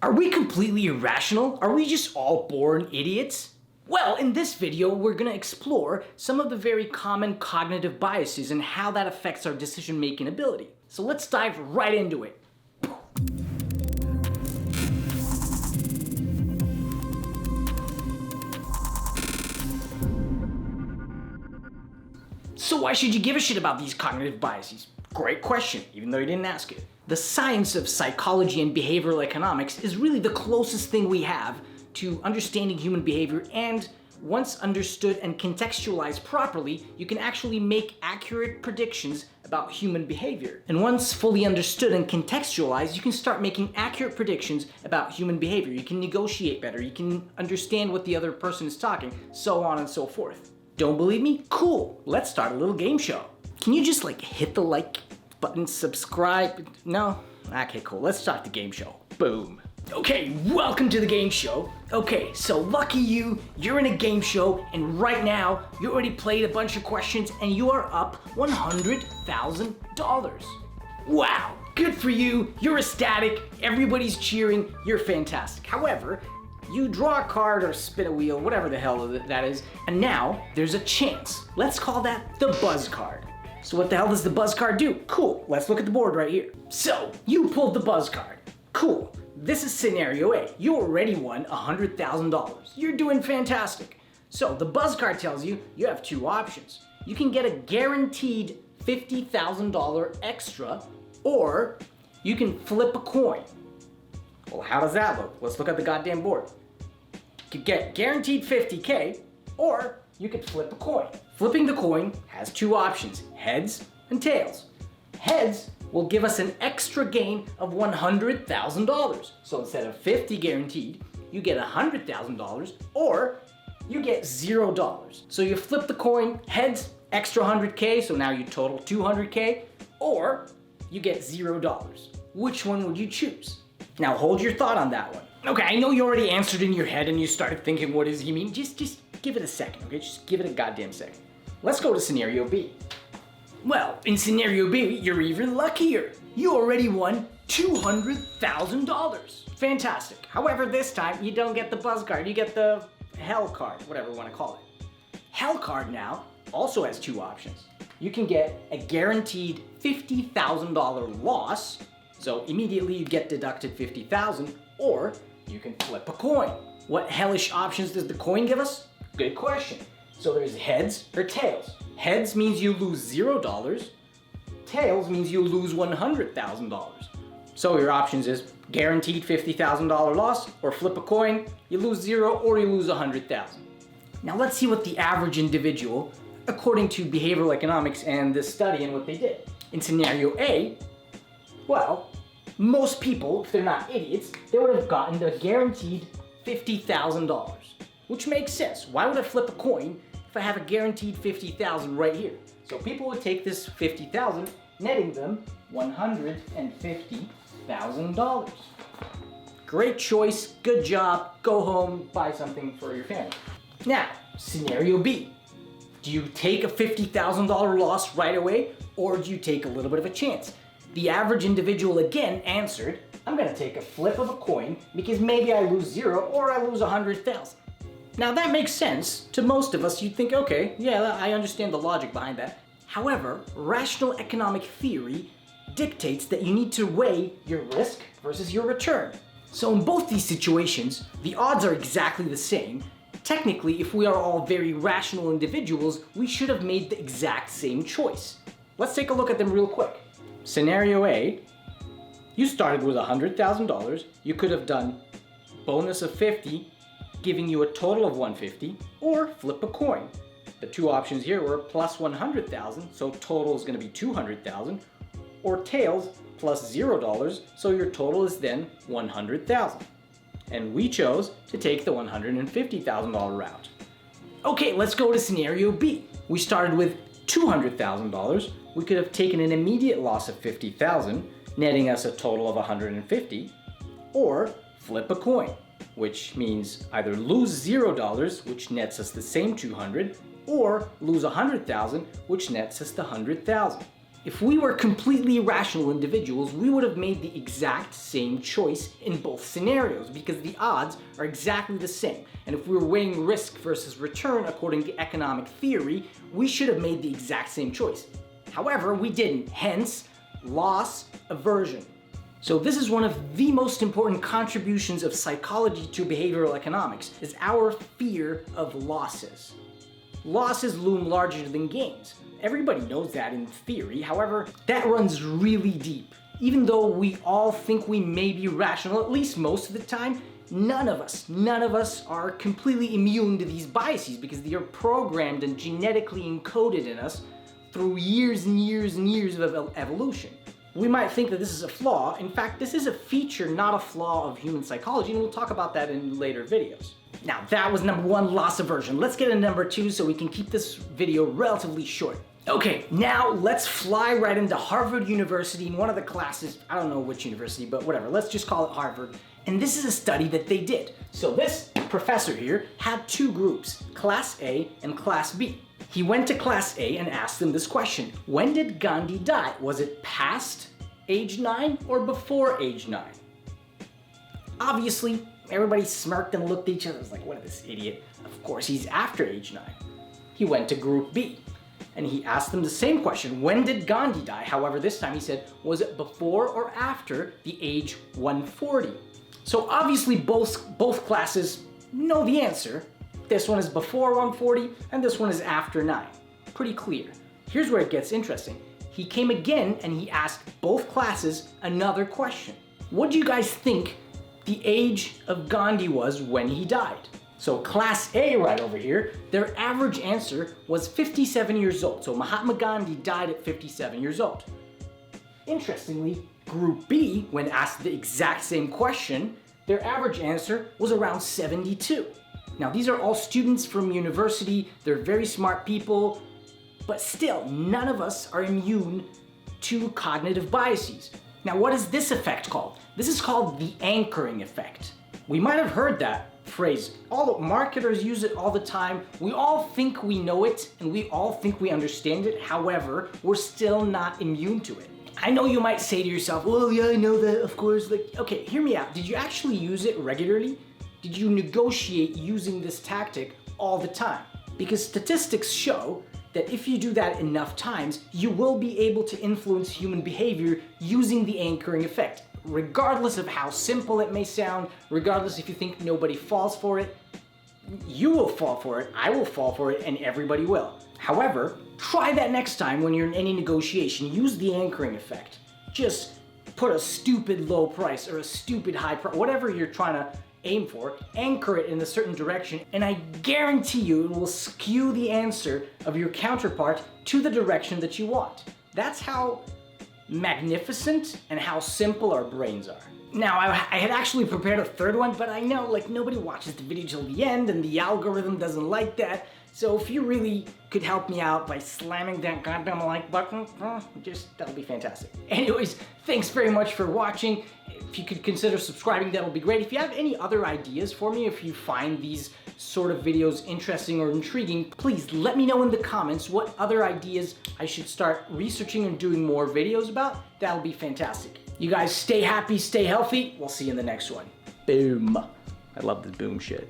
Are we completely irrational? Are we just all born idiots? Well, in this video, we're gonna explore some of the very common cognitive biases and how that affects our decision-making ability. So let's dive right into it. So why should you give a shit about these cognitive biases? Great question, even though you didn't ask it. The science of psychology and behavioral economics is really the closest thing we have to understanding human behavior, and once understood and contextualized properly, you can actually make accurate predictions about human behavior. And once fully understood and contextualized, you can start making accurate predictions about human behavior. You can negotiate better, you can understand what the other person is talking, so on and so forth. Don't believe me? Cool, let's start a little game show. Can you just hit the like button, subscribe? No? Okay, cool, let's start the game show. Boom. Okay, welcome to the game show. Okay, so lucky you, you're in a game show, and right now, you already played a bunch of questions and you are up $100,000. Wow, good for you, you're ecstatic, everybody's cheering, you're fantastic. However, you draw a card or spin a wheel, whatever the hell that is, and now there's a chance. Let's call that the buzz card. So what the hell does the buzz card do? Cool, let's look at the board right here. So, you pulled the buzz card. Cool. This is scenario A. You already won $100,000. You're doing fantastic. So the buzz card tells you you have two options. You can get a guaranteed $50,000 extra, or you can flip a coin. Well, how does that look? Let's look at the goddamn board. You could get guaranteed 50K, or you could flip a coin. Flipping the coin has two options, heads and tails. Heads will give us an extra gain of $100,000. So instead of 50 guaranteed, you get $100,000, or you get $0. So you flip the coin, heads, extra 100K, so now you total 200K, or you get $0. Which one would you choose? Now hold your thought on that one. Okay, I know you already answered in your head and you started thinking, what does he mean? Just give it a second, okay? Just give it a goddamn second. Let's go to scenario B. Well, in scenario B, you're even luckier. You already won $200,000. Fantastic. However, this time you don't get the buzz card, you get the hell card, whatever you want to call it. Hell card now also has two options. You can get a guaranteed $50,000 loss, so immediately you get deducted $50,000, or you can flip a coin. What hellish options does the coin give us? Good question. So there's heads or tails. Heads means you lose $0. Tails means you lose $100,000. So your options is guaranteed $50,000 loss, or flip a coin, you lose 0 or you lose $100,000. Now let's see what the average individual, according to behavioral economics and this study, and what they did. In scenario A, well, most people, if they're not idiots, they would have gotten the guaranteed $50,000, which makes sense. Why would I flip a coin if I have a guaranteed $50,000 right here? So people would take this $50,000, netting them $150,000. Great choice, good job, go home, buy something for your family. Now, scenario B. Do you take a $50,000 loss right away, or do you take a little bit of a chance? The average individual again answered, I'm gonna take a flip of a coin because maybe I lose 0 or I lose 100,000. Now that makes sense. To most of us, you'd think, okay, yeah, I understand the logic behind that. However, rational economic theory dictates that you need to weigh your risk versus your return. So in both these situations, the odds are exactly the same. Technically, if we are all very rational individuals, we should have made the exact same choice. Let's take a look at them real quick. Scenario A, you started with $100,000. You could have done bonus of 50, giving you a total of 150, or flip a coin. The two options here were plus 100,000, so total is going to be 200,000, or tails plus $0, so your total is then 100,000. And we chose to take the $150,000 route. Okay, let's go to scenario B. We started with $200,000. We could have taken an immediate loss of 50,000, netting us a total of 150, or flip a coin, which means either lose $0, which nets us the same 200, or lose 100,000, which nets us the 100,000. If we were completely rational individuals, we would have made the exact same choice in both scenarios because the odds are exactly the same. And if we were weighing risk versus return according to economic theory, we should have made the exact same choice. However, we didn't, hence loss aversion. So this is one of the most important contributions of psychology to behavioral economics, is our fear of losses. Losses loom larger than gains. Everybody knows that in theory, however, that runs really deep. Even though we all think we may be rational, at least most of the time, none of us are completely immune to these biases because they are programmed and genetically encoded in us through years and years and years of evolution. We might think that this is a flaw. In fact, this is a feature, not a flaw of human psychology, and we'll talk about that in later videos. Now, that was number one, loss aversion. Let's get into number two so we can keep this video relatively short. Okay, now let's fly right into Harvard University in one of the classes. I don't know which university, but whatever. Let's just call it Harvard. And this is a study that they did. So this professor here had two groups, Class A and Class B. He went to Class A and asked them this question: when did Gandhi die? Was it past age 9 or before age 9? Obviously, everybody smirked and looked at each other. It was like, what is this idiot? Of course, he's after age 9. He went to Group B. And he asked them the same question: when did Gandhi die? However, this time he said, was it before or after the age 140? So obviously both classes know the answer. This one is before 140 and this one is after 9. Pretty clear. Here's where it gets interesting. He came again and he asked both classes another question. What do you guys think the age of Gandhi was when he died? So Class A right over here, their average answer was 57 years old. So Mahatma Gandhi died at 57 years old. Interestingly, Group B, when asked the exact same question, their average answer was around 72. Now these are all students from university, they're very smart people, but still none of us are immune to cognitive biases. Now what is this effect called? This is called the anchoring effect. We might have heard that phrase. All the marketers use it all the time. We all think we know it and we all think we understand it. However, we're still not immune to it. I know you might say to yourself, well, yeah, I know that, of course. Like, okay, hear me out. Did you actually use it regularly? Did you negotiate using this tactic all the time? Because statistics show that if you do that enough times, you will be able to influence human behavior using the anchoring effect. Regardless of how simple it may sound, regardless if you think nobody falls for it, you will fall for it, I will fall for it, and everybody will. However, try that next time when you're in any negotiation. Use the anchoring effect. Just put a stupid low price or a stupid high price, whatever you're trying to aim for, anchor it in a certain direction, and I guarantee you it will skew the answer of your counterpart to the direction that you want. That's how magnificent and how simple our brains are. Now, I had actually prepared a third one, but I know like nobody watches the video till the end and the algorithm doesn't like that. So if you really could help me out by slamming that goddamn like button, that'll be fantastic. Anyways, thanks very much for watching. If you could consider subscribing, that'll be great. If you have any other ideas for me, if you find these sort of videos interesting or intriguing, please let me know in the comments what other ideas I should start researching and doing more videos about. That'll be fantastic. You guys stay happy, stay healthy. We'll see you in the next one. Boom. I love this boom shit.